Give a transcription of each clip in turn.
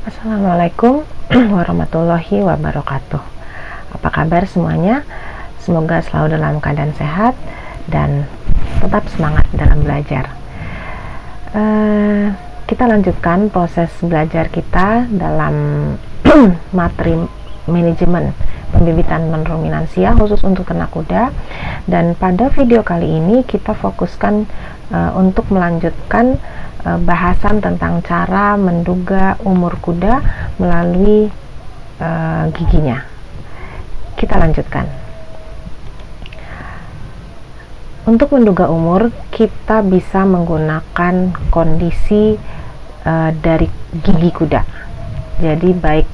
Assalamualaikum warahmatullahi wabarakatuh. Apa kabar semuanya? Semoga selalu dalam keadaan sehat dan tetap semangat dalam belajar. Kita lanjutkan proses belajar kita dalam materi manajemen pembibitan ruminansia khusus untuk ternak kuda. Dan pada video kali ini kita fokuskan untuk melanjutkan bahasan tentang cara menduga umur kuda melalui giginya. Kita lanjutkan. Untuk menduga umur, kita bisa menggunakan kondisi dari gigi kuda. Jadi baik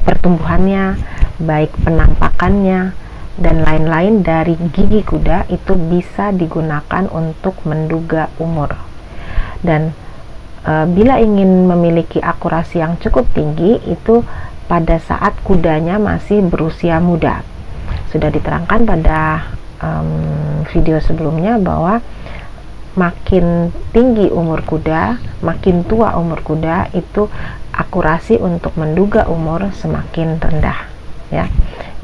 pertumbuhannya, baik penampakannya, dan lain-lain dari gigi kuda itu bisa digunakan untuk menduga umur. Dan bila ingin memiliki akurasi yang cukup tinggi, itu pada saat kudanya masih berusia muda. Sudah diterangkan pada video sebelumnya bahwa makin tinggi umur kuda, makin tua umur kuda, itu akurasi untuk menduga umur semakin rendah, ya,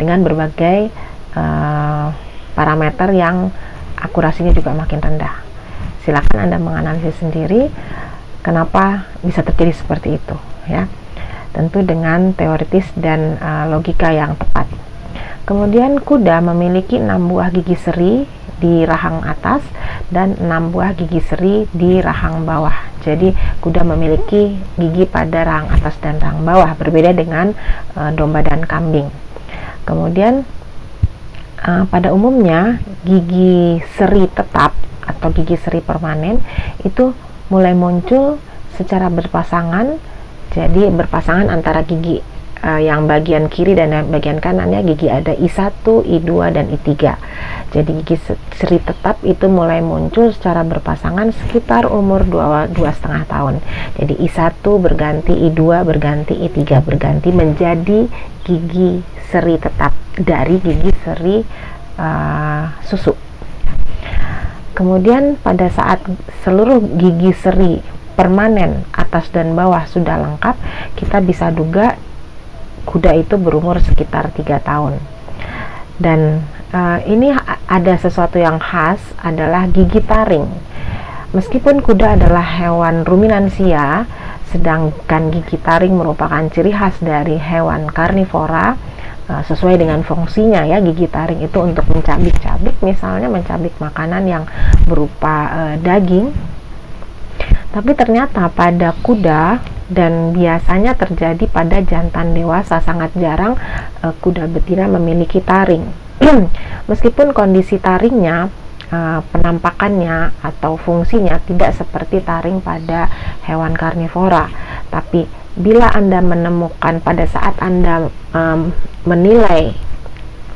dengan berbagai parameter yang akurasinya juga makin rendah. Silakan Anda menganalisis sendiri kenapa bisa terjadi seperti itu, ya. Tentu dengan teoritis dan logika yang tepat. Kemudian kuda memiliki 6 buah gigi seri di rahang atas dan 6 buah gigi seri di rahang bawah. Jadi kuda memiliki gigi pada rahang atas dan rahang bawah, berbeda dengan domba dan kambing. Kemudian pada umumnya gigi seri tetap atau gigi seri permanen itu mulai muncul secara berpasangan. Jadi berpasangan antara gigi yang bagian kiri dan bagian kanannya, gigi ada I1, I2, dan I3. Jadi gigi seri tetap itu mulai muncul secara berpasangan sekitar umur 2,5 tahun. Jadi I1 berganti I2, berganti I3, berganti menjadi gigi seri tetap dari gigi seri susu. Kemudian pada saat seluruh gigi seri permanen atas dan bawah sudah lengkap, kita bisa duga kuda itu berumur sekitar 3 tahun. Dan ini ada sesuatu yang khas, adalah gigi taring. Meskipun kuda adalah hewan ruminansia, sedangkan gigi taring merupakan ciri khas dari hewan karnivora. Sesuai dengan fungsinya, ya, gigi taring itu untuk mencabik-cabik, misalnya mencabik makanan yang berupa daging. Tapi ternyata pada kuda, dan biasanya terjadi pada jantan dewasa, sangat jarang kuda betina memiliki taring. Meskipun kondisi taringnya, penampakannya atau fungsinya tidak seperti taring pada hewan karnivora, tapi bila Anda menemukan pada saat Anda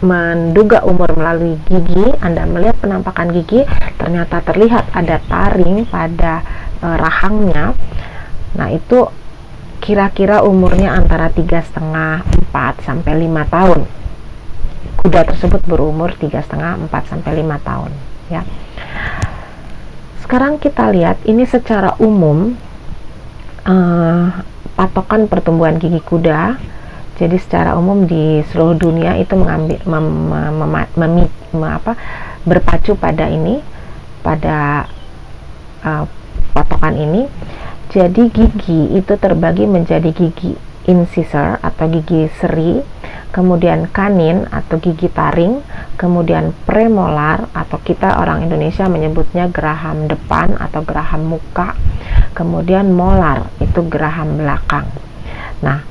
menduga umur melalui gigi, Anda melihat penampakan gigi, ternyata terlihat ada taring pada rahangnya. Nah, itu kira-kira umurnya antara 3,5, 4 sampai 5 tahun. Kuda tersebut berumur 3,5, 4 sampai 5 tahun, ya. Sekarang kita lihat ini secara umum patokan pertumbuhan gigi kuda. Jadi secara umum di seluruh dunia itu berpacu pada ini, pada patokan ini. Jadi gigi itu terbagi menjadi gigi incisor atau gigi seri, kemudian kanin atau gigi taring, kemudian premolar atau kita orang Indonesia menyebutnya geraham depan atau geraham muka, kemudian molar itu geraham belakang. Nah,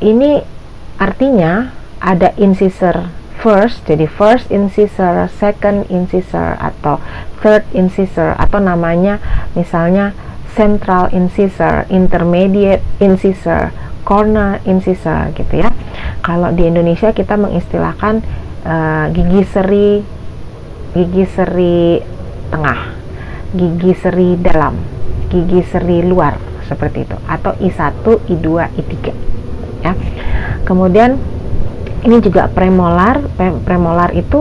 ini artinya ada incisor first, jadi first incisor, second incisor, atau third incisor, atau namanya misalnya central incisor, intermediate incisor, corner incisor, gitu ya. Kalau di Indonesia kita mengistilahkan gigi seri tengah, gigi seri dalam, gigi seri luar, seperti itu, atau I1, I2, I3, ya. Kemudian ini juga premolar. Premolar itu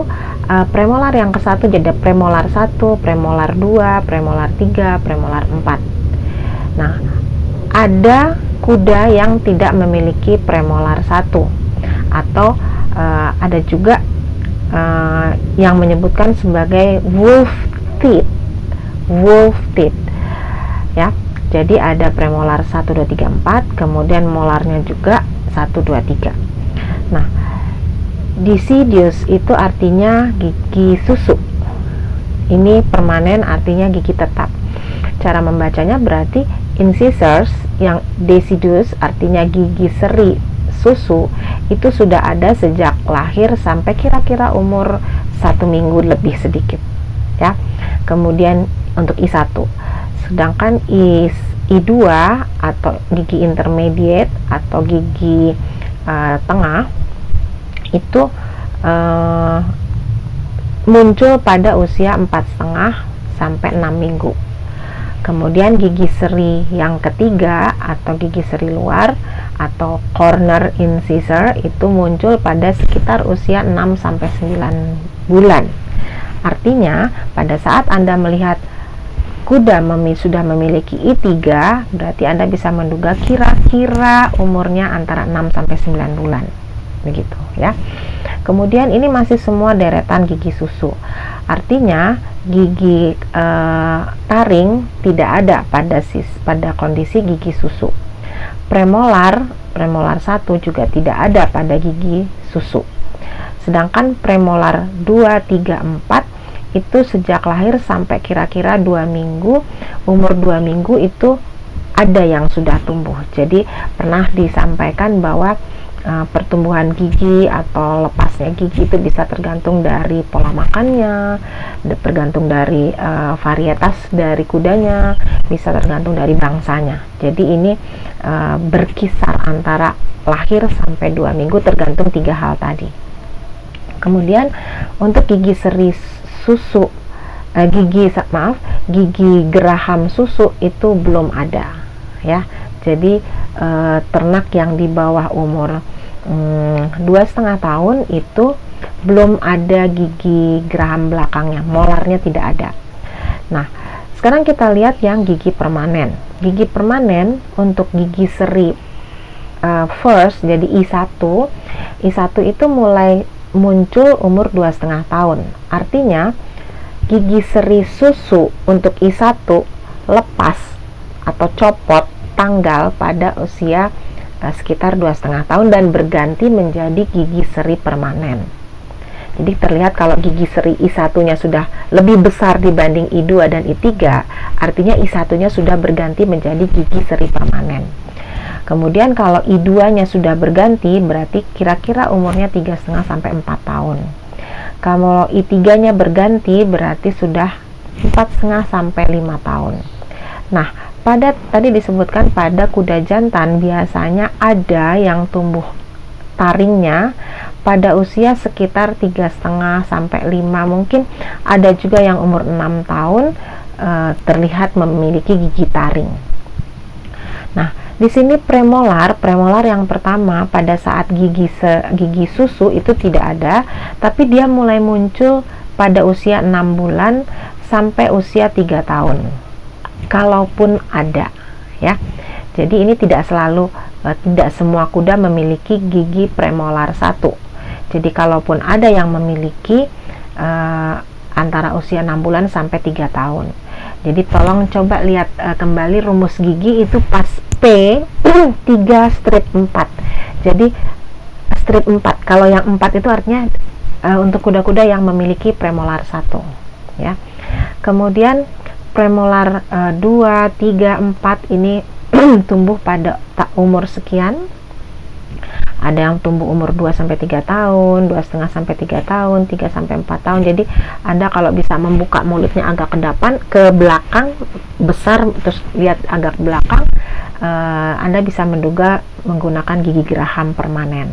premolar yang ke satu jadi premolar 1, premolar 2, premolar 3, premolar 4. Nah, ada kuda yang tidak memiliki premolar 1, atau ada juga yang menyebutkan sebagai wolf teeth ya. Jadi ada premolar 1, 2, 3, 4, kemudian molarnya juga 1, 2, 3. Nah, deciduous itu artinya gigi susu. Ini permanen, artinya gigi tetap. Cara membacanya berarti incisors, yang deciduous artinya gigi seri susu, itu sudah ada sejak lahir sampai kira-kira umur 1 minggu lebih sedikit ya. Kemudian untuk I1, sedangkan I2 atau gigi intermediate atau gigi tengah itu muncul pada usia 4,5 sampai 6 minggu. Kemudian gigi seri yang ketiga atau gigi seri luar atau corner incisor itu muncul pada sekitar usia 6 sampai 9 bulan. Artinya pada saat Anda melihat kuda sudah memiliki I3, berarti Anda bisa menduga kira-kira umurnya antara 6 sampai 9 bulan. Begitu ya. Kemudian ini masih semua deretan gigi susu. Artinya gigi taring tidak ada pada kondisi gigi susu. Premolar 1 juga tidak ada pada gigi susu. Sedangkan premolar 2, 3, 4 itu sejak lahir sampai kira-kira 2 minggu, umur 2 minggu itu ada yang sudah tumbuh. Jadi pernah disampaikan bahwa pertumbuhan gigi atau lepasnya gigi itu bisa tergantung dari pola makannya, tergantung dari varietas dari kudanya, bisa tergantung dari bangsanya. Jadi ini berkisar antara lahir sampai 2 minggu, tergantung 3 hal tadi. Kemudian untuk gigi seri susu, gigi geraham susu itu belum ada ya. Jadi ternak yang di bawah umur 2,5 tahun itu belum ada gigi geraham belakangnya, molarnya tidak ada. Nah, sekarang kita lihat yang gigi permanen. Gigi permanen untuk gigi seri first, jadi I1 itu mulai muncul umur 2,5 tahun. Artinya gigi seri susu untuk I1 lepas atau copot tanggal pada usia sekitar 2,5 tahun dan berganti menjadi gigi seri permanen. Jadi terlihat kalau gigi seri I1-nya sudah lebih besar dibanding I2 dan I3, artinya I1-nya sudah berganti menjadi gigi seri permanen. Kemudian kalau I2-nya sudah berganti, berarti kira-kira umurnya 3,5 sampai 4 tahun. Kalau I3-nya berganti, berarti sudah 4,5 sampai 5 tahun. Nah, tadi disebutkan pada kuda jantan biasanya ada yang tumbuh taringnya pada usia sekitar 3,5 sampai 5, mungkin ada juga yang umur 6 tahun terlihat memiliki gigi taring. Nah, di sini premolar yang pertama pada saat gigi susu itu tidak ada, tapi dia mulai muncul pada usia 6 bulan sampai usia 3 tahun. Kalaupun ada ya. Jadi ini tidak semua kuda memiliki gigi premolar 1. Jadi kalaupun ada yang memiliki antara usia 6 bulan sampai 3 tahun. Jadi tolong coba lihat kembali rumus gigi itu pas P3 strip 4. Jadi strip 4. Kalau yang 4 itu artinya untuk kuda-kuda yang memiliki premolar 1 ya. Kemudian premolar 2, 3, 4 ini tumbuh pada umur sekian. Ada yang tumbuh umur 2 sampai 3 tahun, 2,5 sampai 3 tahun, 3 sampai 4 tahun. Jadi Anda kalau bisa membuka mulutnya agak ke belakang besar, terus lihat agak ke belakang, Anda bisa menduga menggunakan gigi geraham permanen.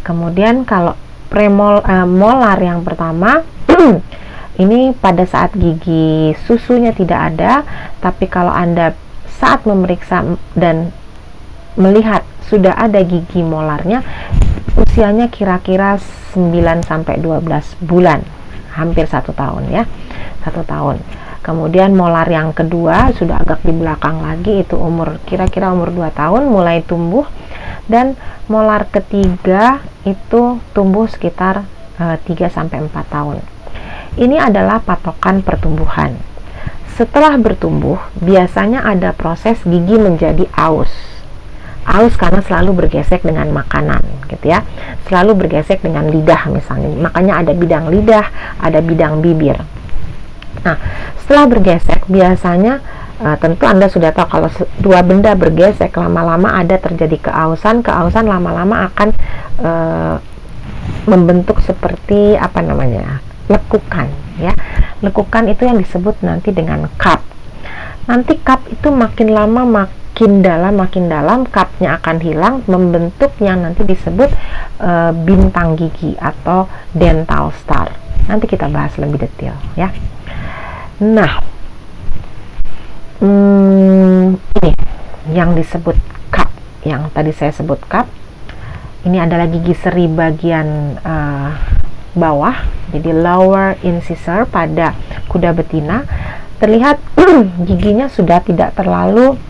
Kemudian kalau molar yang pertama ini pada saat gigi susunya tidak ada, tapi kalau Anda saat memeriksa dan melihat sudah ada gigi molarnya, usianya kira-kira 9 sampai 12 bulan, hampir 1 tahun ya, 1 tahun. Kemudian molar yang kedua sudah agak di belakang lagi, itu kira-kira umur 2 tahun mulai tumbuh, dan molar ketiga itu tumbuh sekitar 3-4 tahun. Ini adalah patokan pertumbuhan. Setelah bertumbuh, biasanya ada proses gigi menjadi aus. Aus karena selalu bergesek dengan makanan, gitu ya. Selalu bergesek dengan lidah misalnya. Makanya ada bidang lidah, ada bidang bibir. Nah, setelah bergesek biasanya tentu Anda sudah tahu kalau dua benda bergesek lama-lama ada terjadi keausan. Keausan lama-lama akan membentuk seperti lekukan, ya. Lekukan itu yang disebut nanti dengan cup. Nanti cup itu makin lama makin dalam cupnya akan hilang, membentuk yang nanti disebut bintang gigi atau dental star. Nanti kita bahas lebih detail, ya. Nah, ini yang disebut cup, yang tadi saya sebut cup. Ini adalah gigi seri bagian bawah, jadi lower incisor pada kuda betina. Terlihat giginya sudah tidak terlalu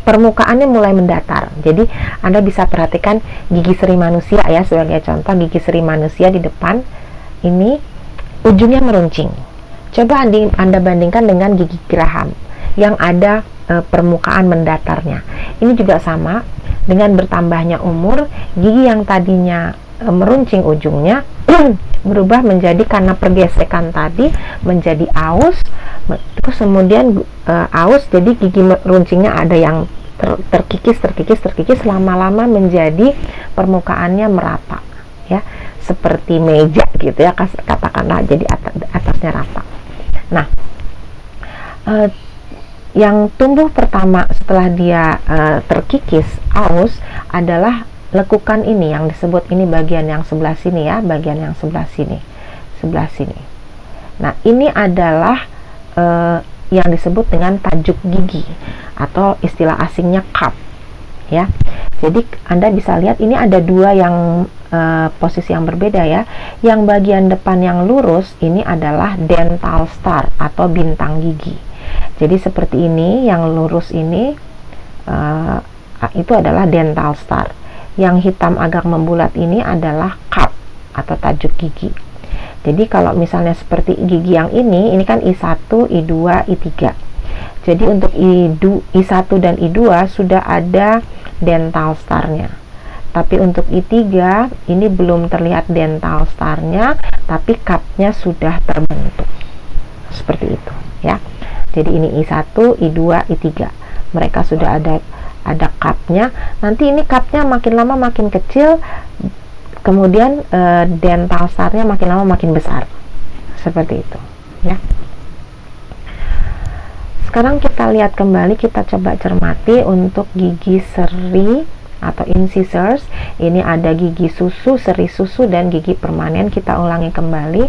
permukaannya mulai mendatar. Jadi Anda bisa perhatikan gigi seri manusia, ya, sebagai contoh gigi seri manusia di depan ini ujungnya meruncing. Coba Anda bandingkan dengan gigi geraham yang ada permukaan mendatarnya. Ini juga sama, dengan bertambahnya umur, gigi yang tadinya meruncing ujungnya berubah menjadi, karena pergesekan tadi, menjadi aus. Terus kemudian aus, jadi gigi runcingnya ada yang terkikis, lama-lama menjadi permukaannya merata, ya, seperti meja gitu ya, katakanlah, jadi atasnya rata. Nah, yang tumbuh pertama setelah dia terkikis, aus, adalah lekukan ini yang disebut, ini bagian yang sebelah sini, ya, bagian yang sebelah sini. Nah, ini adalah yang disebut dengan tajuk gigi atau istilah asingnya cup, ya. Jadi Anda bisa lihat ini ada dua yang posisi yang berbeda, ya. Yang bagian depan yang lurus ini adalah dental star atau bintang gigi. Jadi seperti ini, yang lurus ini itu adalah dental star. Yang hitam agak membulat ini adalah cup atau tajuk gigi. Jadi kalau misalnya seperti gigi yang ini kan I1, I2, I3. Jadi untuk I1 dan I2 sudah ada dental starnya. Tapi untuk I3 ini belum terlihat dental starnya, tapi cupnya sudah terbentuk. Seperti itu, ya. Jadi ini I1, I2, I3. Mereka sudah ada cupnya. Nanti ini cupnya makin lama makin kecil, kemudian dental starnya makin lama makin besar. Seperti itu, ya. Sekarang kita lihat kembali, kita coba cermati untuk gigi seri atau incisors. Ini ada gigi susu, seri susu, dan gigi permanen. Kita ulangi kembali.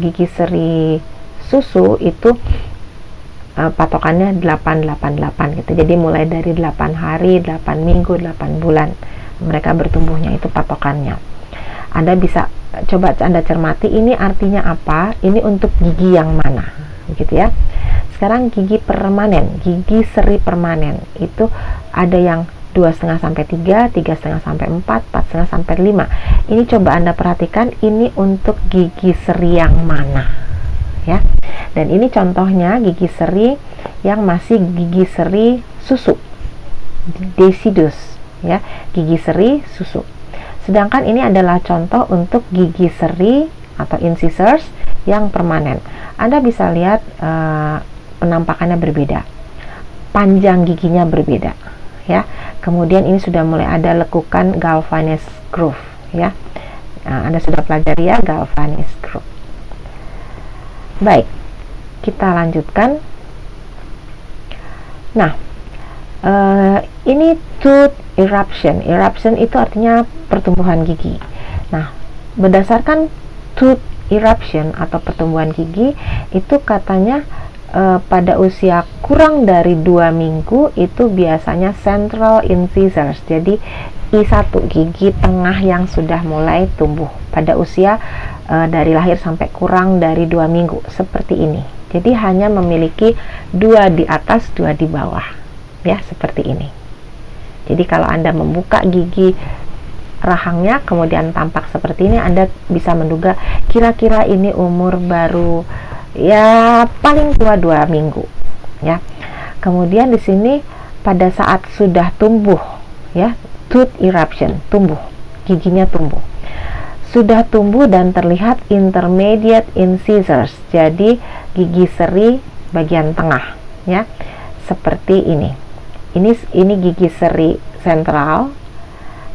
Gigi seri susu itu patokannya 888 gitu. Jadi mulai dari 8 hari, 8 minggu, 8 bulan mereka bertumbuhnya, itu patokannya. Anda bisa coba Anda cermati, ini artinya apa? Ini untuk gigi yang mana, gitu ya. Sekarang gigi permanen, gigi seri permanen itu ada yang 2,5 sampai 3, 3,5 sampai 4, 4,5 sampai 5. Ini coba Anda perhatikan, ini untuk gigi seri yang mana, ya. Dan ini contohnya gigi seri yang masih gigi seri susu, decidus, ya, gigi seri susu. Sedangkan ini adalah contoh untuk gigi seri atau incisors yang permanen. Anda bisa lihat penampakannya berbeda, panjang giginya berbeda, ya. Kemudian ini sudah mulai ada lekukan galvanized groove, ya. Nah, Anda sudah pelajari, ya, galvanized groove. Baik, kita lanjutkan. Nah, ini tooth eruption. Eruption itu artinya pertumbuhan gigi. Nah, berdasarkan tooth eruption atau pertumbuhan gigi itu katanya pada usia kurang dari 2 minggu itu biasanya central incisors. Jadi I1, gigi tengah yang sudah mulai tumbuh pada usia dari lahir sampai kurang dari 2 minggu, seperti ini. Jadi hanya memiliki 2 di atas, 2 di bawah, ya, seperti ini. Jadi kalau Anda membuka gigi rahangnya kemudian tampak seperti ini, Anda bisa menduga kira-kira ini umur baru ya paling tua 2 minggu, ya. Kemudian di sini pada saat sudah tumbuh, ya, tooth eruption, tumbuh, giginya tumbuh, sudah tumbuh dan terlihat intermediate incisors, jadi gigi seri bagian tengah, ya, seperti ini. Ini gigi seri sentral.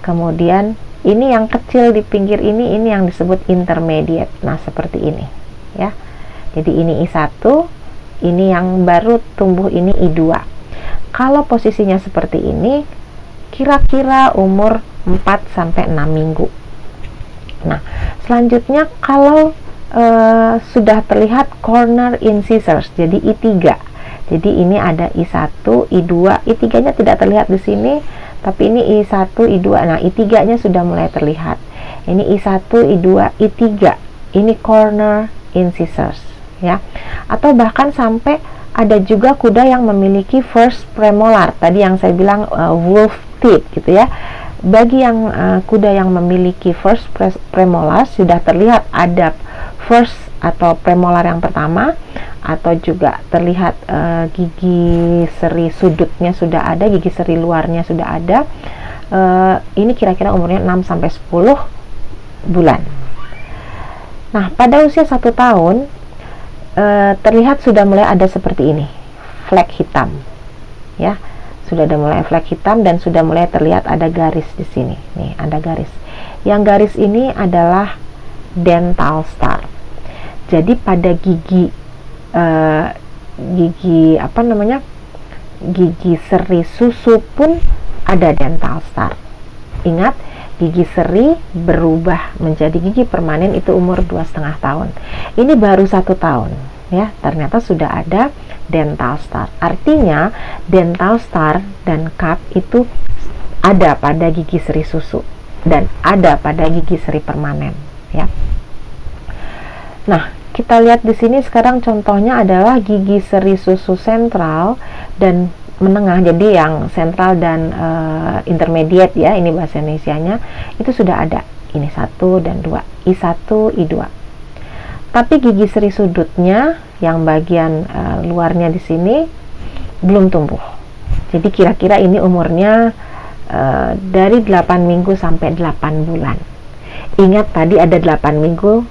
Kemudian ini yang kecil di pinggir ini yang disebut intermediate. Nah, seperti ini, ya. Jadi ini I1, ini yang baru tumbuh ini I2. Kalau posisinya seperti ini, kira-kira umur 4 sampai 6 minggu. Nah, selanjutnya kalau sudah terlihat corner incisors, jadi I3. Jadi ini ada I1, I2, I3-nya tidak terlihat di sini, tapi ini I1, I2. Nah, I3-nya sudah mulai terlihat. Ini I1, I2, I3. Ini corner incisors, ya. Atau bahkan sampai ada juga kuda yang memiliki first premolar. Tadi yang saya bilang wolf teeth, gitu ya. Bagi yang kuda yang memiliki first premolar sudah terlihat ada first atau premolar yang pertama, atau juga terlihat gigi seri sudutnya sudah ada, gigi seri luarnya sudah ada. Ini kira-kira umurnya 6 sampai 10 bulan. Nah, pada usia 1 tahun terlihat sudah mulai ada seperti ini, flek hitam, ya. Sudah ada mulai flek hitam dan sudah mulai terlihat ada garis di sini. Nih, ada garis. Yang garis ini adalah dental star. Jadi pada gigi gigi seri susu pun ada dental star. Ingat, gigi seri berubah menjadi gigi permanen itu umur 2,5 tahun. Ini baru 1 tahun, ya. Ternyata sudah ada dental star. Artinya dental star dan cup itu ada pada gigi seri susu dan ada pada gigi seri permanen, ya. Nah, kita lihat di sini sekarang contohnya adalah gigi seri susu sentral dan menengah. Jadi yang sentral dan intermediate, ya, ini bahasa Indonesianya, itu sudah ada. Ini 1 dan 2, I1, I2. Tapi gigi seri sudutnya yang bagian luarnya di sini belum tumbuh. Jadi kira-kira ini umurnya dari 8 minggu sampai 8 bulan. Ingat tadi ada 8 minggu,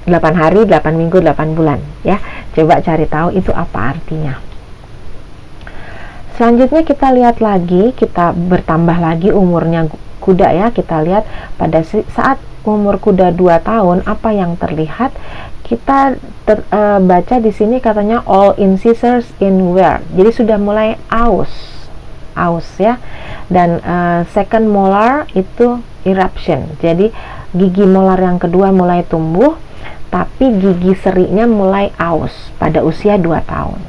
8 hari, 8 minggu, 8 bulan, ya. Coba cari tahu itu apa artinya. Selanjutnya kita lihat lagi, kita bertambah lagi umurnya kuda, ya. Kita lihat pada saat umur kuda 2 tahun apa yang terlihat. Kita baca di sini katanya all incisors in wear. Jadi sudah mulai aus, ya. Dan second molar itu eruption. Jadi gigi molar yang kedua mulai tumbuh, tapi gigi serinya mulai aus pada usia 2 tahun.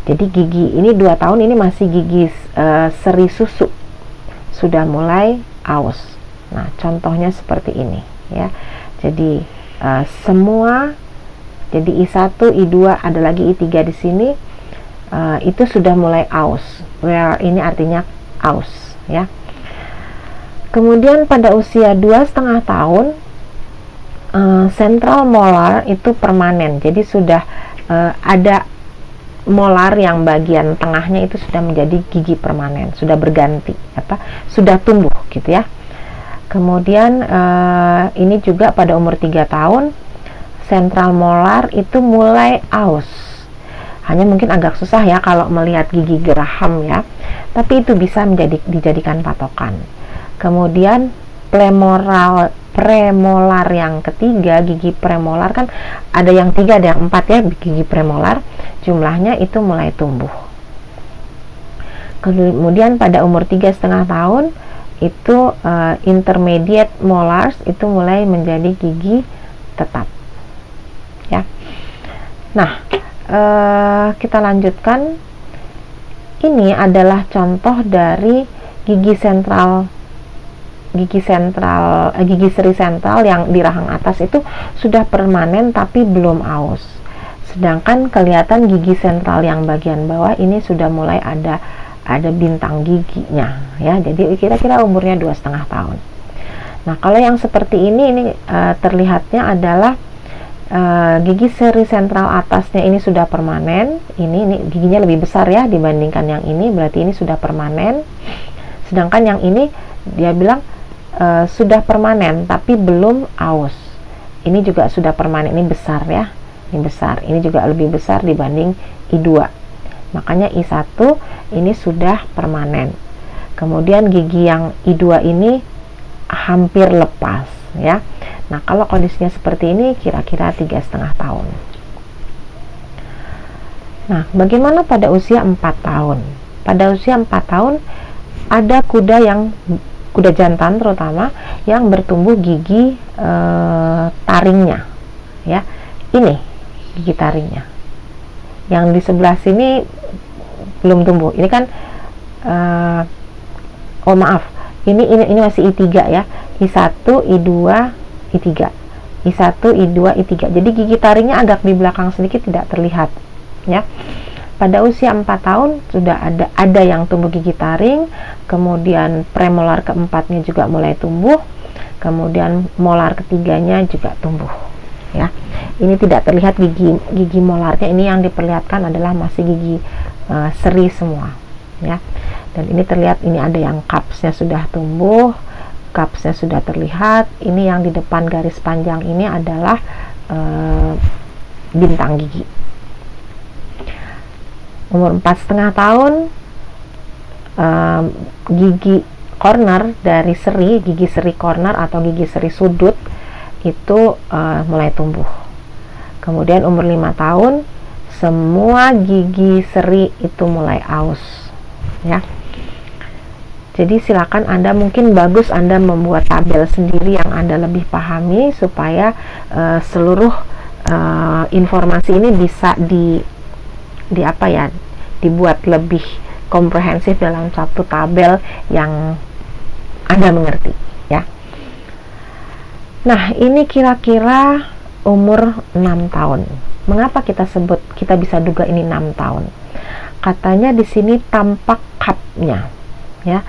Jadi gigi ini 2 tahun ini masih gigi seri susu, sudah mulai aus. Nah, contohnya seperti ini, ya. Jadi semua, jadi I1, I2, ada lagi I3 di sini, itu sudah mulai aus. Where ini artinya aus, ya. Kemudian pada usia 2,5 tahun central molar itu permanen. Jadi sudah ada molar yang bagian tengahnya itu sudah menjadi gigi permanen, sudah berganti, sudah tumbuh, gitu ya. Kemudian ini juga pada umur 3 tahun central molar itu mulai aus. Hanya mungkin agak susah, ya, kalau melihat gigi geraham, ya, tapi itu bisa dijadikan patokan. Kemudian premolar yang ketiga, gigi premolar kan ada yang 3, ada yang 4, ya, gigi premolar, jumlahnya itu mulai tumbuh. Kemudian pada umur 3,5 tahun itu intermediate molars itu mulai menjadi gigi tetap, ya. Nah, kita lanjutkan. Ini adalah contoh dari gigi sentral gigi seri sentral yang di rahang atas itu sudah permanen tapi belum aus. Sedangkan kelihatan gigi sentral yang bagian bawah ini sudah mulai ada bintang giginya ya. Jadi kira-kira umurnya 2,5 tahun. Nah, kalau yang seperti ini terlihatnya adalah gigi seri sentral atasnya ini sudah permanen. Ini giginya lebih besar ya dibandingkan yang ini, berarti ini sudah permanen. Sedangkan yang ini dia bilang sudah permanen tapi belum aus. Ini juga sudah permanen, ini besar ya, ini besar, ini juga lebih besar dibanding I2. Makanya I1 ini sudah permanen. Kemudian gigi yang I2 ini hampir lepas ya. Nah, kalau kondisinya seperti ini kira-kira 3,5 tahun. Nah, bagaimana pada usia 4 tahun? Pada usia 4 tahun ada kuda jantan terutama yang bertumbuh gigi taringnya ya. Ini gigi taringnya. Yang di sebelah sini belum tumbuh. Ini kan oh maaf, ini masih I3 ya. I1, I2, I3. I1, I2, I3. Jadi gigi taringnya agak di belakang sedikit, tidak terlihat ya. Pada usia 4 tahun sudah ada yang tumbuh gigi taring, kemudian premolar keempatnya juga mulai tumbuh, kemudian molar ketiganya juga tumbuh ya. Ini tidak terlihat gigi molarnya, ini yang diperlihatkan adalah masih gigi seri semua ya. Dan ini terlihat, ini ada yang cupsnya sudah tumbuh, cupsnya sudah terlihat. Ini yang di depan garis panjang ini adalah bintang gigi. Umur 4,5 tahun gigi corner dari gigi seri corner atau gigi seri sudut itu mulai tumbuh. Kemudian umur 5 tahun semua gigi seri itu mulai aus ya. Jadi silakan Anda, mungkin bagus Anda membuat tabel sendiri yang Anda lebih pahami supaya seluruh informasi ini bisa dibuat lebih komprehensif dalam satu tabel yang Anda mengerti ya. Nah, ini kira-kira umur 6 tahun. Mengapa kita bisa duga ini 6 tahun? Katanya di sini tampak cupnya ya,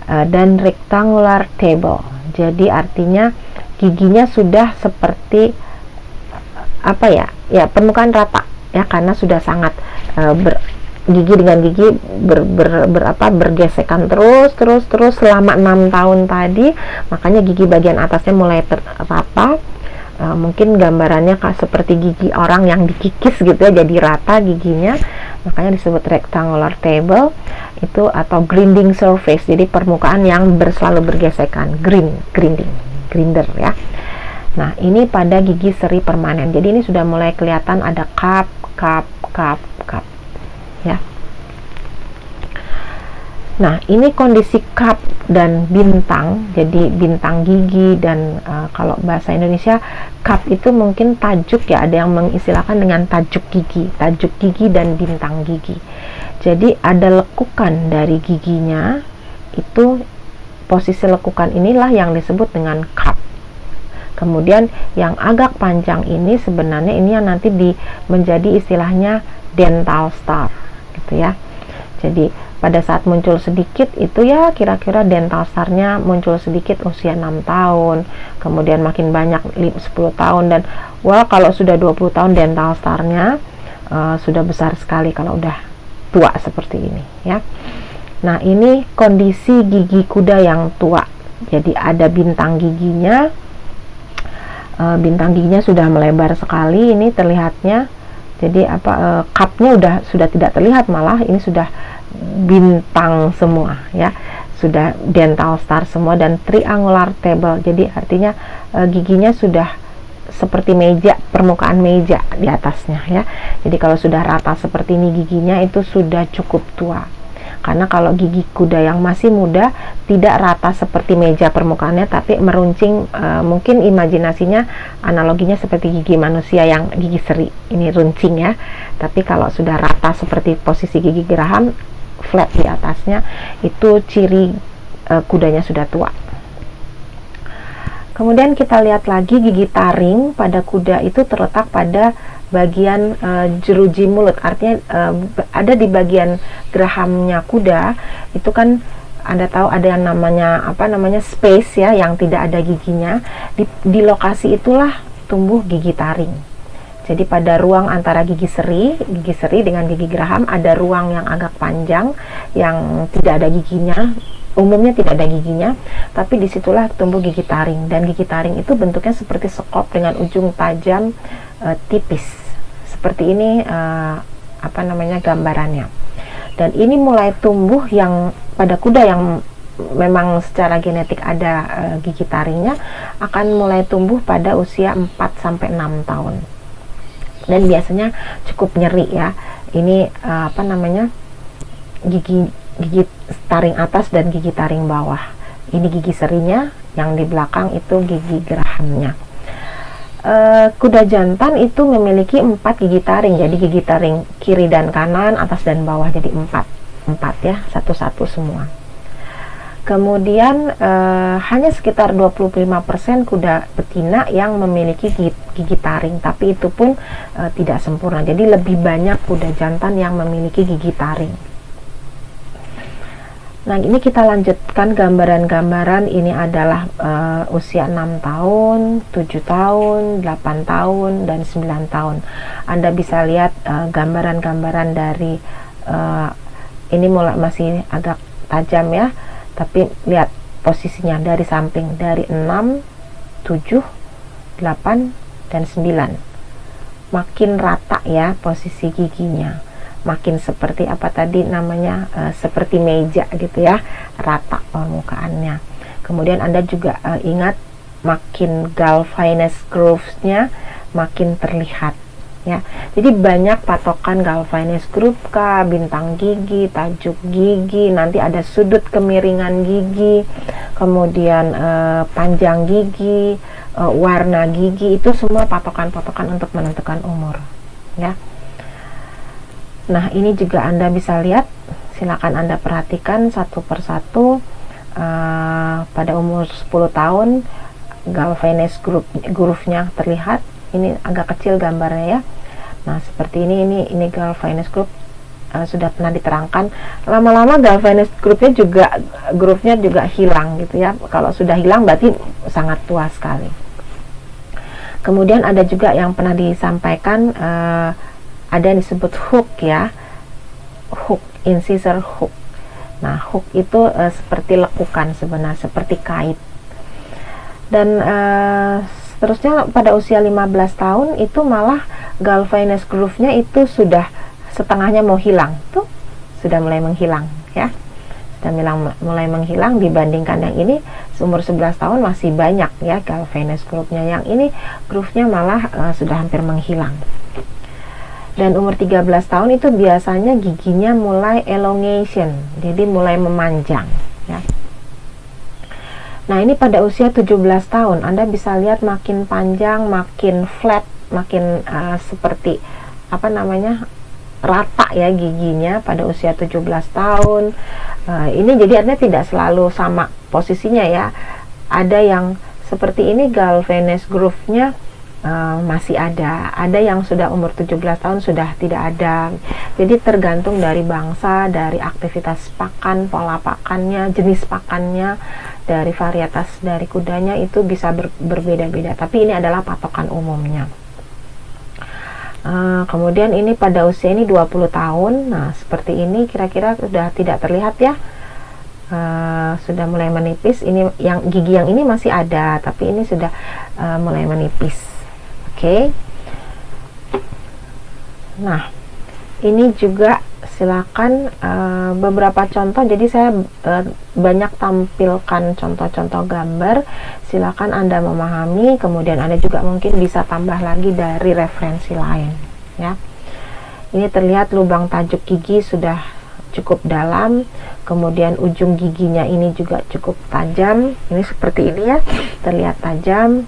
dan rectangular table. Jadi artinya giginya sudah seperti permukaan rata ya, karena sudah sangat gigi dengan gigi bergesekan terus selama 6 tahun tadi. Makanya gigi bagian atasnya mulai rata. Mungkin gambarannya seperti gigi orang yang dikikis gitu ya, jadi rata giginya. Makanya disebut rectangular table itu, atau grinding surface, jadi permukaan yang selalu bergesekan, grinder ya. Nah, ini pada gigi seri permanen. Jadi ini sudah mulai kelihatan ada cup ya. Nah, ini kondisi cup dan bintang. Jadi bintang gigi dan kalau bahasa Indonesia cup itu mungkin tajuk ya, ada yang mengistilahkan dengan tajuk gigi dan bintang gigi. Jadi ada lekukan dari giginya, itu posisi lekukan inilah yang disebut dengan cup. Kemudian yang agak panjang ini sebenarnya ini yang nanti menjadi istilahnya dental star gitu ya. Jadi pada saat muncul sedikit itu ya, kira-kira dental star-nya muncul sedikit usia 6 tahun, kemudian makin banyak 10 tahun, dan kalau sudah 20 tahun dental star-nya sudah besar sekali kalau udah tua seperti ini ya. Nah, ini kondisi gigi kuda yang tua. Jadi ada bintang giginya, bintang giginya sudah melebar sekali, ini terlihatnya. Jadi cupnya sudah tidak terlihat, malah ini sudah bintang semua ya, sudah dental star semua, dan triangular table. Jadi artinya giginya sudah seperti meja, permukaan meja di atasnya ya. Jadi kalau sudah rata seperti ini giginya itu sudah cukup tua. Karena kalau gigi kuda yang masih muda tidak rata seperti meja permukaannya, tapi meruncing, mungkin imajinasinya analoginya seperti gigi manusia yang gigi seri, ini runcing ya. Tapi kalau sudah rata seperti posisi gigi geraham, flat di atasnya, itu ciri kudanya sudah tua. Kemudian kita lihat lagi gigi taring pada kuda itu terletak pada bagian jeruji mulut, artinya ada di bagian gerahamnya kuda. Itu kan Anda tahu ada yang namanya space ya, yang tidak ada giginya. Di lokasi itulah tumbuh gigi taring. Jadi pada ruang antara gigi seri dengan gigi geraham ada ruang yang agak panjang yang tidak ada giginya. Umumnya tidak ada giginya, tapi disitulah tumbuh gigi taring. Dan gigi taring itu bentuknya seperti sekop dengan ujung tajam tipis. Seperti ini gambarannya. Dan ini mulai tumbuh yang pada kuda yang memang secara genetik ada gigi taringnya, akan mulai tumbuh pada usia 4-6 tahun. Dan biasanya cukup nyeri ya. Ini gigi taring atas dan gigi taring bawah. Ini gigi serinya, yang di belakang itu gigi gerahamnya. Kuda jantan itu memiliki 4 gigi taring, jadi gigi taring kiri dan kanan, atas dan bawah, jadi 4 ya, satu-satu semua. Kemudian hanya sekitar 25% kuda betina yang memiliki gigi taring, tapi itu pun tidak sempurna. Jadi lebih banyak kuda jantan yang memiliki gigi taring. Nah, ini kita lanjutkan gambaran-gambaran. Ini adalah usia 6 tahun, 7 tahun, 8 tahun, dan 9 tahun. Anda bisa lihat gambaran-gambaran dari ini masih agak tajam ya, tapi lihat posisinya dari samping, dari 6, 7, 8, dan 9. Makin rata ya posisi giginya. Makin seperti seperti meja gitu ya, rata permukaannya. Kemudian Anda juga ingat, makin Galvinus groove-nya makin terlihat ya. Jadi banyak patokan Galvinus groove kah, bintang gigi, tajuk gigi, nanti ada sudut kemiringan gigi, kemudian panjang gigi, warna gigi, itu semua patokan-patokan untuk menentukan umur ya. Nah, ini juga Anda bisa lihat, silakan Anda perhatikan satu persatu. Pada umur 10 tahun Galvinus groove-nya terlihat. Ini agak kecil gambarnya ya. Nah, seperti ini Galvinus groove sudah pernah diterangkan. Lama-lama Galvinus groove-nya juga hilang gitu ya. Kalau sudah hilang berarti sangat tua sekali. Kemudian ada juga yang pernah disampaikan, ada yang disebut hook ya, hook, incisor hook. Nah, hook itu seperti lekukan sebenarnya, seperti kait. Dan seterusnya pada usia 15 tahun itu malah Galvinus groove-nya itu sudah setengahnya mau hilang, tuh sudah mulai menghilang ya, sudah mulai menghilang. Dibandingkan yang ini, seumur 11 tahun masih banyak ya Galvinus groove-nya. Yang ini groove-nya malah sudah hampir menghilang. Dan umur 13 tahun itu biasanya giginya mulai elongation, jadi mulai memanjang ya. Nah, ini pada usia 17 tahun Anda bisa lihat makin panjang, makin flat, makin seperti rata ya giginya pada usia 17 tahun. Ini jadi artinya tidak selalu sama posisinya ya. Ada yang seperti ini Galvinus groove-nya masih ada yang sudah umur 17 tahun sudah tidak ada. Jadi tergantung dari bangsa, dari aktivitas pakan, pola pakannya, jenis pakannya, dari varietas dari kudanya, itu bisa berbeda-beda, tapi ini adalah patokan umumnya. Kemudian ini pada usia ini 20 tahun. Nah, seperti ini kira-kira sudah tidak terlihat ya, sudah mulai menipis. Ini yang gigi yang ini masih ada, tapi ini sudah mulai menipis. Oke. Nah, ini juga silakan beberapa contoh. Jadi saya banyak tampilkan contoh-contoh gambar. Silakan Anda memahami, kemudian Anda juga mungkin bisa tambah lagi dari referensi lain ya. Ini terlihat lubang tajuk gigi sudah cukup dalam, kemudian ujung giginya ini juga cukup tajam. Ini seperti ini ya, terlihat tajam.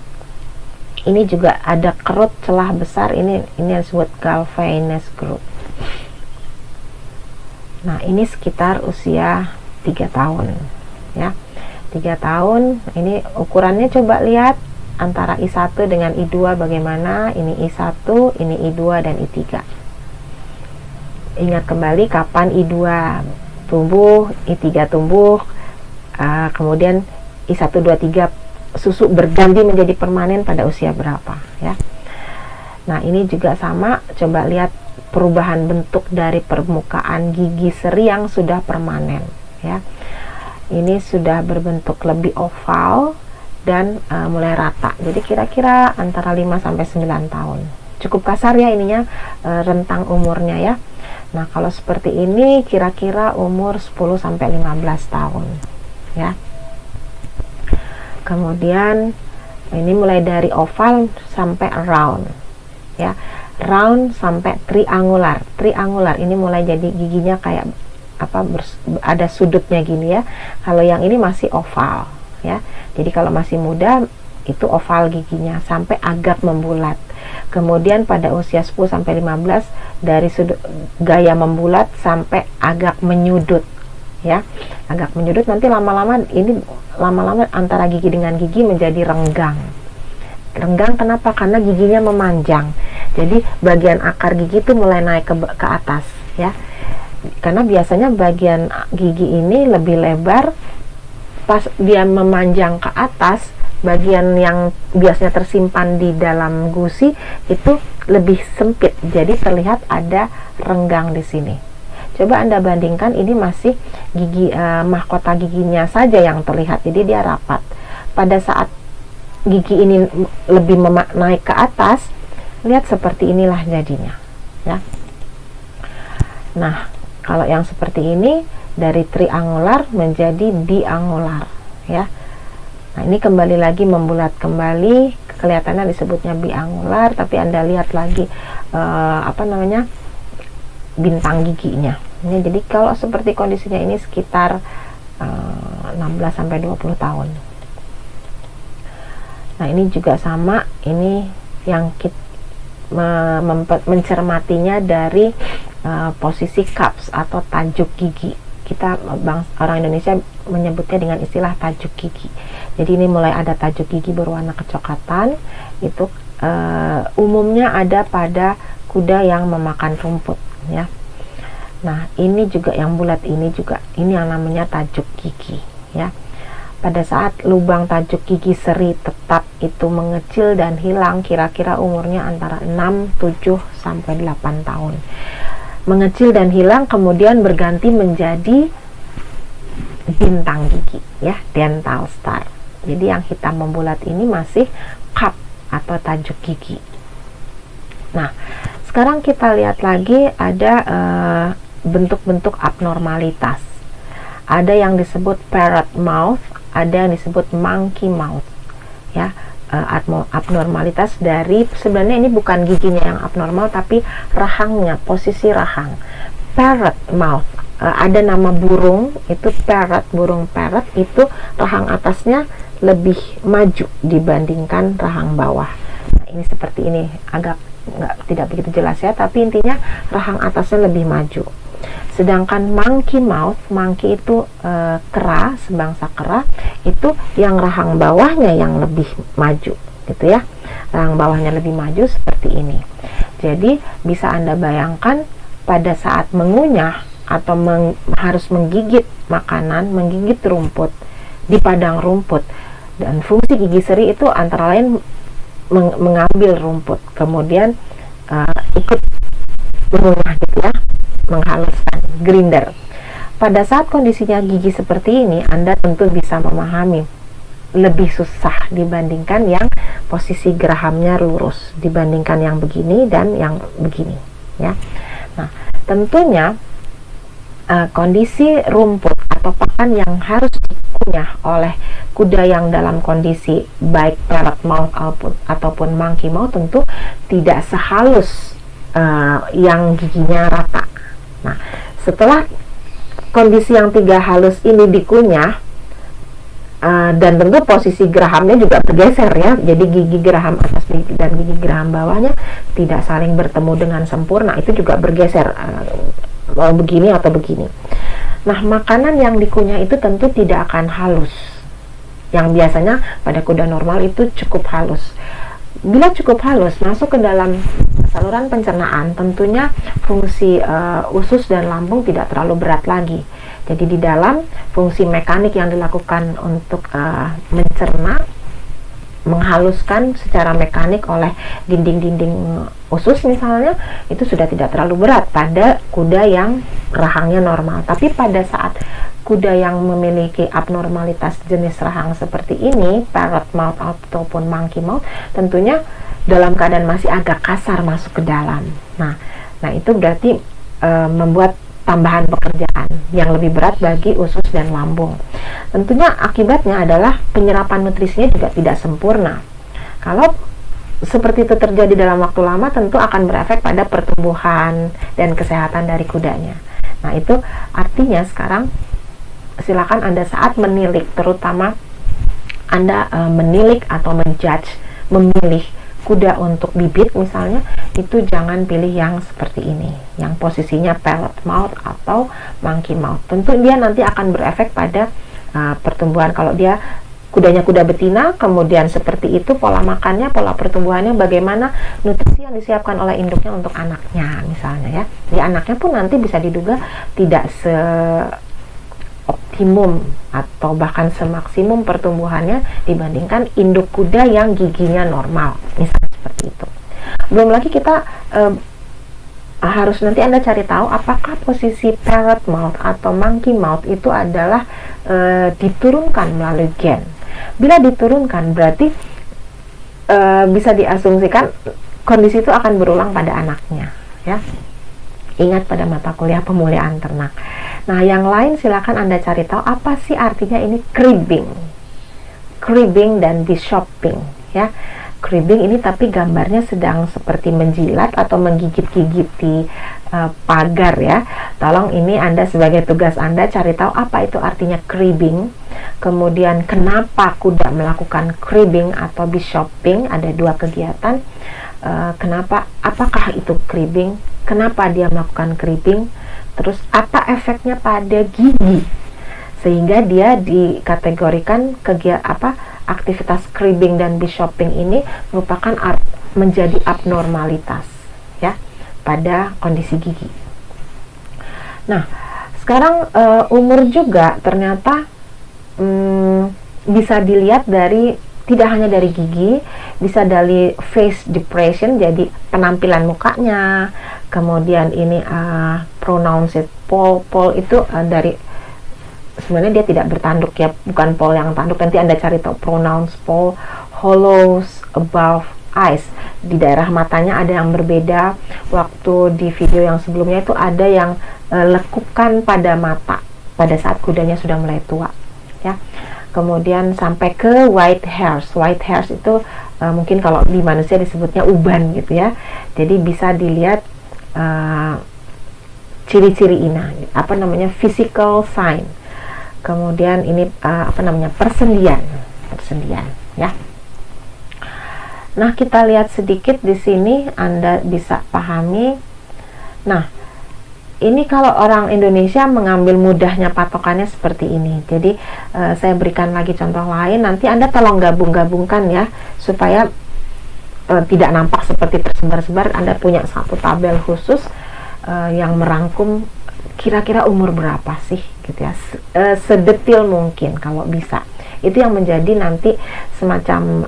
Ini juga ada kerut celah besar, ini disebut Galvinus groove. Nah, ini sekitar usia 3 tahun ya. 3 tahun. Ini ukurannya coba lihat antara I1 dengan I2 bagaimana. Ini I1, ini I2 dan I3. Ingat kembali kapan I2 tumbuh, I3 tumbuh, kemudian I1, 2, 3 susu berganti menjadi permanen pada usia berapa ya. Nah, ini juga sama, coba lihat perubahan bentuk dari permukaan gigi seri yang sudah permanen ya. Ini sudah berbentuk lebih oval dan mulai rata. Jadi kira-kira antara 5 sampai 9 tahun. Cukup kasar ya ininya, rentang umurnya ya. Nah, kalau seperti ini kira-kira umur 10 sampai 15 tahun ya. Kemudian ini mulai dari oval sampai round ya, round sampai triangular. Triangular ini mulai jadi giginya kayak apa, ada sudutnya gini ya. Kalau yang ini masih oval ya, jadi kalau masih muda itu oval giginya sampai agak membulat. Kemudian pada usia 10 sampai 15 dari sudut gaya membulat sampai agak menyudut ya, agak menyudut. Nanti lama-lama antara gigi dengan gigi menjadi renggang. Renggang kenapa? Karena giginya memanjang, jadi bagian akar gigi itu mulai naik ke atas ya. Karena biasanya bagian gigi ini lebih lebar, pas dia memanjang ke atas, bagian yang biasanya tersimpan di dalam gusi itu lebih sempit, jadi terlihat ada renggang di sini. Coba Anda bandingkan, ini masih gigi mahkota giginya saja yang terlihat, jadi dia rapat. Pada saat gigi ini lebih naik ke atas, lihat seperti inilah jadinya ya. Nah, kalau yang seperti ini dari triangular menjadi biangular ya. Nah, ini kembali lagi membulat kembali, kelihatannya disebutnya biangular, tapi Anda lihat lagi bintang giginya. Ini jadi kalau seperti kondisinya ini sekitar 16 sampai 20 tahun. Nah, ini juga sama, ini yang mencermatinya dari posisi cups atau tajuk gigi. Kita orang Indonesia menyebutnya dengan istilah tajuk gigi. Jadi ini mulai ada tajuk gigi berwarna kecoklatan, itu umumnya ada pada kuda yang memakan rumput ya. Nah, ini juga yang bulat, ini yang namanya tajuk gigi ya. Pada saat lubang tajuk gigi seri tetap itu mengecil dan hilang, kira-kira umurnya antara 6, 7 sampai 8 tahun. Mengecil dan hilang, kemudian berganti menjadi bintang gigi ya, dental star. Jadi yang hitam membulat ini masih cup atau tajuk gigi. Nah, sekarang kita lihat lagi ada bentuk-bentuk abnormalitas. Ada yang disebut parrot mouth, ada yang disebut monkey mouth ya. Abnormalitas dari, sebenarnya ini bukan giginya yang abnormal tapi rahangnya, posisi rahang. Parrot mouth, ada nama burung itu parrot, burung parrot itu rahang atasnya lebih maju dibandingkan rahang bawah. Nah, ini seperti ini, agak tidak begitu jelas ya, tapi intinya rahang atasnya lebih maju. Sedangkan monkey mouth, monkey itu kera, sebangsa kera, itu yang rahang bawahnya yang lebih maju gitu ya. Rahang bawahnya lebih maju seperti ini. Jadi bisa Anda bayangkan pada saat mengunyah atau harus menggigit makanan, menggigit rumput di padang rumput, dan fungsi gigi seri itu antara lain mengambil rumput, kemudian ikut mengunyah gitu ya, menghaluskan, grinder. Pada saat kondisinya gigi seperti ini, Anda tentu bisa memahami lebih susah dibandingkan yang posisi gerahamnya lurus, dibandingkan yang begini dan yang begini ya. Nah, tentunya kondisi rumput atau pakan yang harus dikunyah oleh kuda yang dalam kondisi baik parrot mouth ataupun monkey mouth tentu tidak sehalus yang giginya rata. Nah, setelah kondisi yang tiga halus ini dikunyah, dan tentu posisi gerahamnya juga bergeser ya, jadi gigi geraham atas dan gigi geraham bawahnya tidak saling bertemu dengan sempurna, itu juga bergeser begini atau begini. Nah, makanan yang dikunyah itu tentu tidak akan halus yang biasanya pada kuda normal itu cukup halus. Bila cukup halus masuk ke dalam saluran pencernaan, tentunya fungsi usus dan lambung tidak terlalu berat lagi. Jadi di dalam fungsi mekanik yang dilakukan untuk mencerna, menghaluskan secara mekanik oleh dinding-dinding usus misalnya, itu sudah tidak terlalu berat pada kuda yang rahangnya normal. Tapi pada saat kuda yang memiliki abnormalitas jenis rahang seperti ini, parrot mouth ataupun monkey mouth, tentunya dalam keadaan masih agak kasar masuk ke dalam. Nah itu berarti membuat tambahan pekerjaan yang lebih berat bagi usus dan lambung. Tentunya akibatnya adalah penyerapan nutrisinya juga tidak sempurna. Kalau seperti itu terjadi dalam waktu lama, tentu akan berefek pada pertumbuhan dan kesehatan dari kudanya. Nah itu artinya sekarang silakan Anda saat menilik, terutama Anda menilik atau memilih kuda untuk bibit misalnya, itu jangan pilih yang seperti ini, yang posisinya parrot mouth atau monkey mouth. Tentu dia nanti akan berefek pada pertumbuhan. Kalau dia kudanya kuda betina, kemudian seperti itu pola makannya, pola pertumbuhannya, bagaimana nutrisi yang disiapkan oleh induknya untuk anaknya misalnya ya. Jadi anaknya pun nanti bisa diduga tidak optimum atau bahkan semaksimum pertumbuhannya dibandingkan induk kuda yang giginya normal, misalnya seperti itu. Belum lagi kita harus nanti Anda cari tahu apakah posisi parrot mouth atau monkey mouth itu adalah diturunkan melalui gen. Bila diturunkan berarti bisa diasumsikan kondisi itu akan berulang pada anaknya ya. Ingat pada mata kuliah pemulihan ternak. Nah, yang lain silakan Anda cari tahu apa sih artinya ini cribbing dan bishopping ya. Cribbing ini tapi gambarnya sedang seperti menjilat atau menggigit-gigiti pagar ya. Tolong ini Anda sebagai tugas Anda cari tahu apa itu artinya cribbing. Kemudian kenapa kuda melakukan cribbing atau bishopping, ada dua kegiatan. Kenapa, apakah itu cribbing, kenapa dia melakukan cribbing, terus apa efeknya pada gigi sehingga dia dikategorikan aktivitas cribbing dan bishopping ini merupakan menjadi abnormalitas ya pada kondisi gigi. Nah sekarang umur juga ternyata bisa dilihat dari, tidak hanya dari gigi, bisa dari face depression, jadi penampilan mukanya, kemudian ini pronounced poll itu dari, sebenarnya dia tidak bertanduk ya, bukan poll yang tanduk, nanti Anda cari tahu pronounced poll, hollows above eyes, di daerah matanya ada yang berbeda. Waktu di video yang sebelumnya itu ada yang lekukan pada mata pada saat kudanya sudah mulai tua ya. Kemudian sampai ke white hairs. White hairs itu mungkin kalau di manusia disebutnya uban gitu ya. Jadi bisa dilihat ciri-ciri ini, physical sign. Kemudian ini persendian ya. Nah, kita lihat sedikit di sini Anda bisa pahami. Nah, ini kalau orang Indonesia mengambil mudahnya patokannya seperti ini. Jadi saya berikan lagi contoh lain. Nanti Anda tolong gabung-gabungkan ya, supaya tidak nampak seperti tersebar-sebar. Anda punya satu tabel khusus yang merangkum kira-kira umur berapa sih, gitu ya. Sedetil mungkin kalau bisa. Itu yang menjadi nanti semacam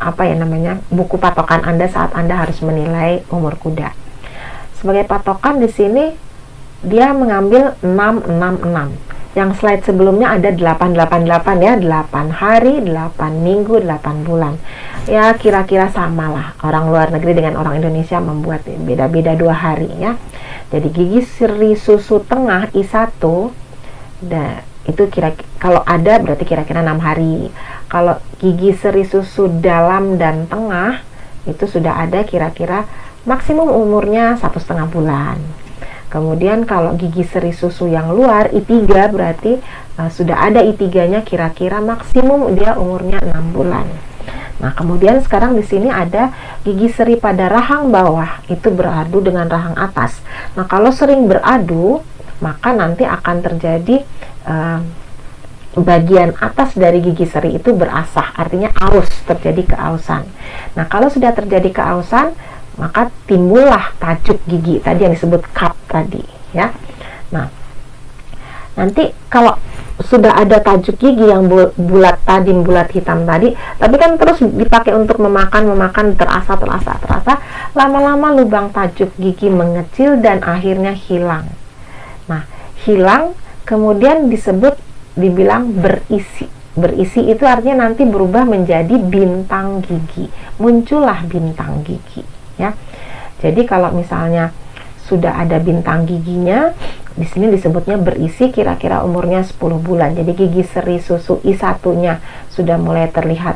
buku patokan Anda saat Anda harus menilai umur kuda. Sebagai patokan di sini dia mengambil 666. Yang slide sebelumnya ada 888 ya, 8 hari, 8 minggu, 8 bulan. Ya kira-kira sama lah. Orang luar negeri dengan orang Indonesia membuat beda-beda 2 hari ya. Jadi gigi seri susu tengah I1 itu kalau ada berarti kira-kira 6 hari. Kalau gigi seri susu dalam dan tengah itu sudah ada kira-kira maksimum umurnya 1,5 bulan. Kemudian kalau gigi seri susu yang luar I3 berarti sudah ada I3-nya kira-kira maksimum dia umurnya 6 bulan. Nah, kemudian sekarang di sini ada gigi seri pada rahang bawah itu beradu dengan rahang atas. Nah, kalau sering beradu maka nanti akan terjadi bagian atas dari gigi seri itu berasah, artinya aus, terjadi keausan. Nah, kalau sudah terjadi keausan, maka timbullah tajuk gigi tadi yang disebut cup tadi, ya. Nah, nanti kalau sudah ada tajuk gigi yang bulat tadi, bulat hitam tadi, tapi kan terus dipakai untuk memakan, terasa, lama-lama lubang tajuk gigi mengecil dan akhirnya hilang. Nah, hilang kemudian dibilang berisi. Berisi itu artinya nanti berubah menjadi bintang gigi. Muncullah bintang gigi, ya. Jadi kalau misalnya sudah ada bintang giginya, di sini disebutnya berisi, kira-kira umurnya 10 bulan. Jadi gigi seri susu I1-nya sudah mulai terlihat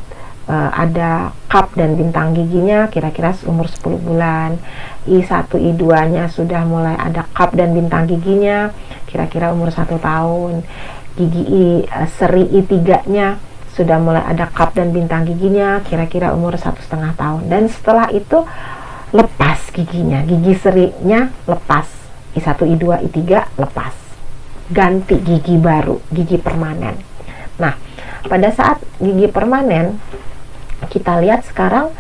ada cup dan bintang giginya, kira-kira umur 10 bulan. I1, I2-nya sudah mulai ada cup dan bintang giginya, kira-kira umur 1 tahun. Gigi seri I3-nya sudah mulai ada cup dan bintang giginya, kira-kira umur 1,5 tahun. Dan setelah itu lepas giginya, gigi serinya lepas, I1, I2, I3 lepas, ganti gigi baru, gigi permanen. Nah, pada saat gigi permanen, kita lihat sekarang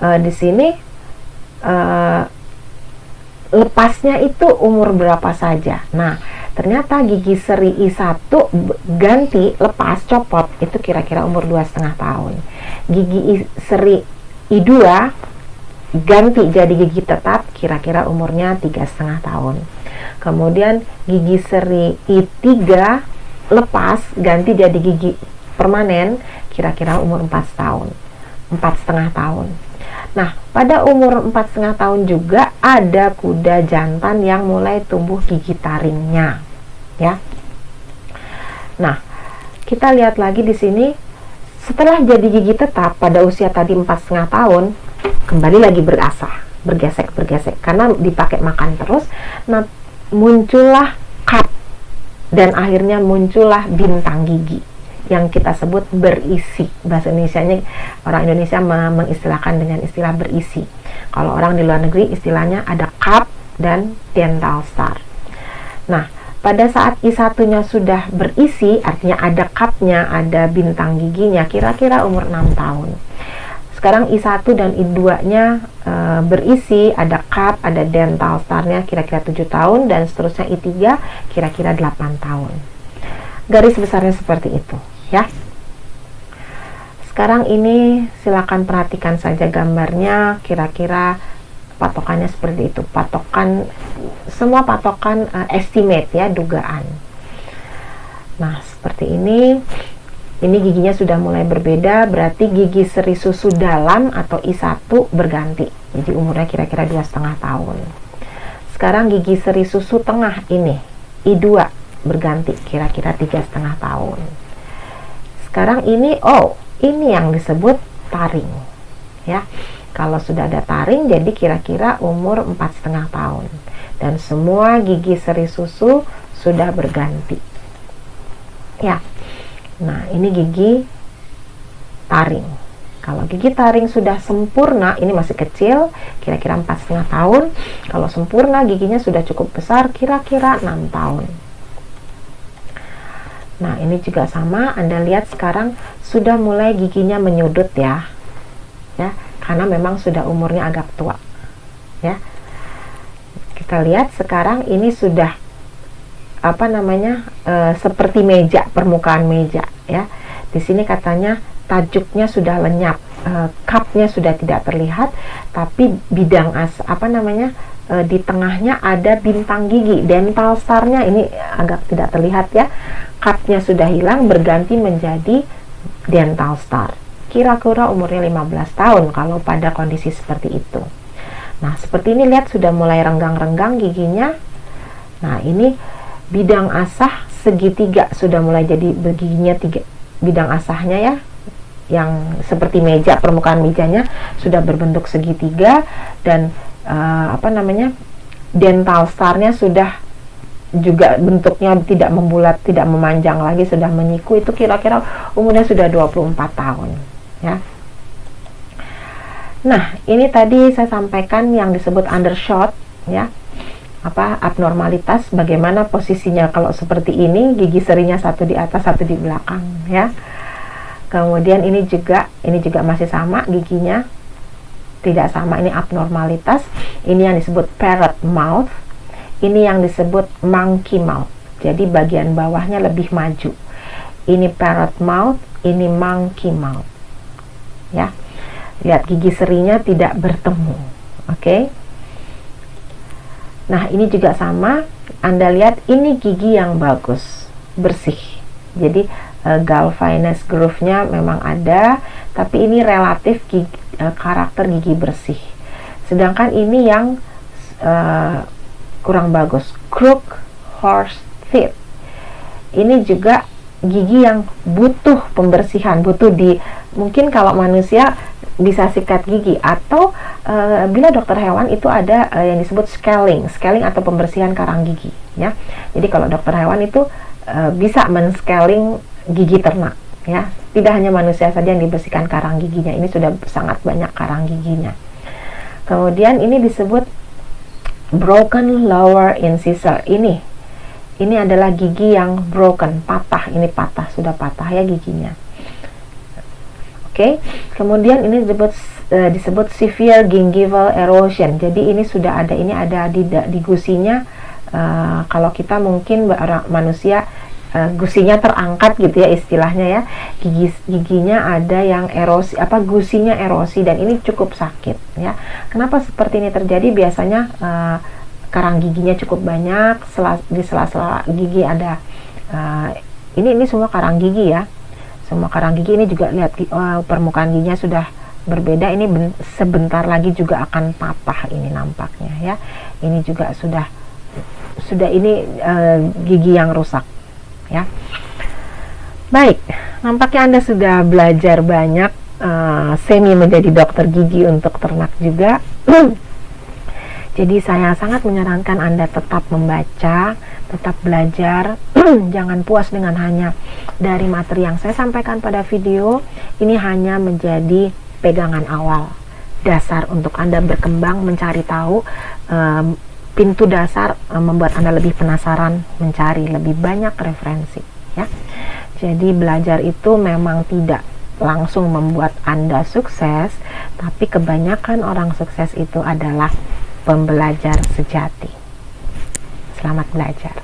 di sini lepasnya itu umur berapa saja. Nah, ternyata gigi seri I1 ganti, lepas, copot, itu kira-kira umur 2,5 tahun. Gigi seri I2 ganti jadi gigi tetap, kira-kira umurnya 3,5 tahun. Kemudian gigi seri I3 lepas, ganti jadi gigi permanen, kira-kira umur 4,5 tahun. Nah, pada umur 4,5 tahun juga ada kuda jantan yang mulai tumbuh gigi taringnya, ya. Nah, kita lihat lagi di sini, setelah jadi gigi tetap pada usia tadi 4,5 tahun, kembali lagi berasah, bergesek, karena dipakai makan terus. Nah, muncullah cup dan akhirnya muncullah bintang gigi yang kita sebut berisi. Bahasa Indonesianya, orang Indonesia mengistilahkan dengan istilah berisi. Kalau orang di luar negeri istilahnya ada cup dan dental star. Nah, pada saat I1-nya sudah berisi, artinya ada cup-nya, ada bintang giginya, kira-kira umur 6 tahun. Sekarang I1 dan I2-nya berisi, ada cup, ada dental star-nya, kira-kira 7 tahun, dan seterusnya I3 kira-kira 8 tahun. Garis besarnya seperti itu, ya. Sekarang ini silakan perhatikan saja gambarnya, kira-kira patokannya seperti itu. Semua patokan estimate, ya, dugaan. Nah, seperti ini giginya sudah mulai berbeda, berarti gigi seri susu dalam atau I1 berganti, jadi umurnya kira-kira 2,5 tahun. Sekarang gigi seri susu tengah ini I2 berganti, kira-kira 3,5 tahun. Sekarang ini yang disebut taring, ya. Kalau sudah ada taring, jadi kira-kira umur 4,5 tahun, dan semua gigi seri susu sudah berganti, ya. Nah, ini gigi taring. Kalau gigi taring sudah sempurna, ini masih kecil, kira-kira 4,5 tahun. Kalau sempurna, giginya sudah cukup besar, kira-kira 6 tahun. Nah, ini juga sama, Anda lihat sekarang sudah mulai giginya menyudut, ya, karena memang sudah umurnya agak tua, ya. Kita lihat sekarang ini sudah seperti meja, permukaan meja, ya. Di sini katanya tajuknya sudah lenyap, cup-nya sudah tidak terlihat, tapi bidang di tengahnya ada bintang gigi, dental star-nya ini agak tidak terlihat, ya. Cup-nya sudah hilang, berganti menjadi dental star. Kira-kira umurnya 15 tahun kalau pada kondisi seperti itu. Nah, seperti ini, lihat sudah mulai renggang-renggang giginya. Nah, ini bidang asah segitiga, sudah mulai jadi giginya 3 bidang asahnya, ya, yang seperti meja, permukaan mejanya sudah berbentuk segitiga, dan dental star-nya sudah juga bentuknya tidak membulat, tidak memanjang lagi, sudah menyiku. Itu kira-kira umurnya sudah 24 tahun, ya. Nah, ini tadi saya sampaikan yang disebut undershot, ya. abnormalitas bagaimana posisinya kalau seperti ini, gigi serinya satu di atas satu di belakang ya. Kemudian ini juga masih sama, giginya tidak sama, ini abnormalitas. Ini yang disebut parrot mouth, ini yang disebut monkey mouth. Jadi bagian bawahnya lebih maju. Ini parrot mouth, ini monkey mouth. Ya. Lihat gigi serinya tidak bertemu. Oke. Nah, ini juga sama. Anda lihat ini gigi yang bagus, bersih. Jadi galvanized groove-nya memang ada, tapi ini relatif karakter gigi bersih. Sedangkan ini yang kurang bagus, crooked horse teeth. Ini juga gigi yang butuh pembersihan, mungkin kalau manusia bisa sikat gigi, atau bila dokter hewan itu ada yang disebut scaling atau pembersihan karang gigi ya. Jadi kalau dokter hewan itu bisa men-scaling gigi ternak ya. Tidak hanya manusia saja yang dibersihkan karang giginya, ini sudah sangat banyak karang giginya. Kemudian ini disebut broken lower incisor. Ini adalah gigi yang broken, patah. Ini patah, sudah patah ya giginya. Oke. Kemudian ini disebut severe gingival erosion. Jadi ini sudah ada, ini ada di gusinya. Kalau kita mungkin manusia gusinya terangkat gitu ya istilahnya ya. Giginya ada yang erosi, gusinya erosi, dan ini cukup sakit ya. Kenapa seperti ini terjadi? Biasanya karang giginya cukup banyak, di sela-sela gigi ada ini semua karang gigi ya. Semua karang gigi ini juga lihat permukaan giginya sudah berbeda. Ini sebentar lagi juga akan patah ini nampaknya ya. Ini juga sudah ini gigi yang rusak ya. Baik, nampaknya Anda sudah belajar banyak, semi menjadi dokter gigi untuk ternak juga. Jadi saya sangat menyarankan Anda tetap membaca, tetap belajar. Jangan puas dengan hanya dari materi yang saya sampaikan pada video. Ini hanya menjadi pegangan awal, dasar untuk Anda berkembang, mencari tahu. Pintu dasar membuat Anda lebih penasaran, mencari lebih banyak referensi ya. Jadi belajar itu memang tidak langsung membuat Anda sukses, tapi kebanyakan orang sukses itu adalah pembelajar sejati. Selamat belajar.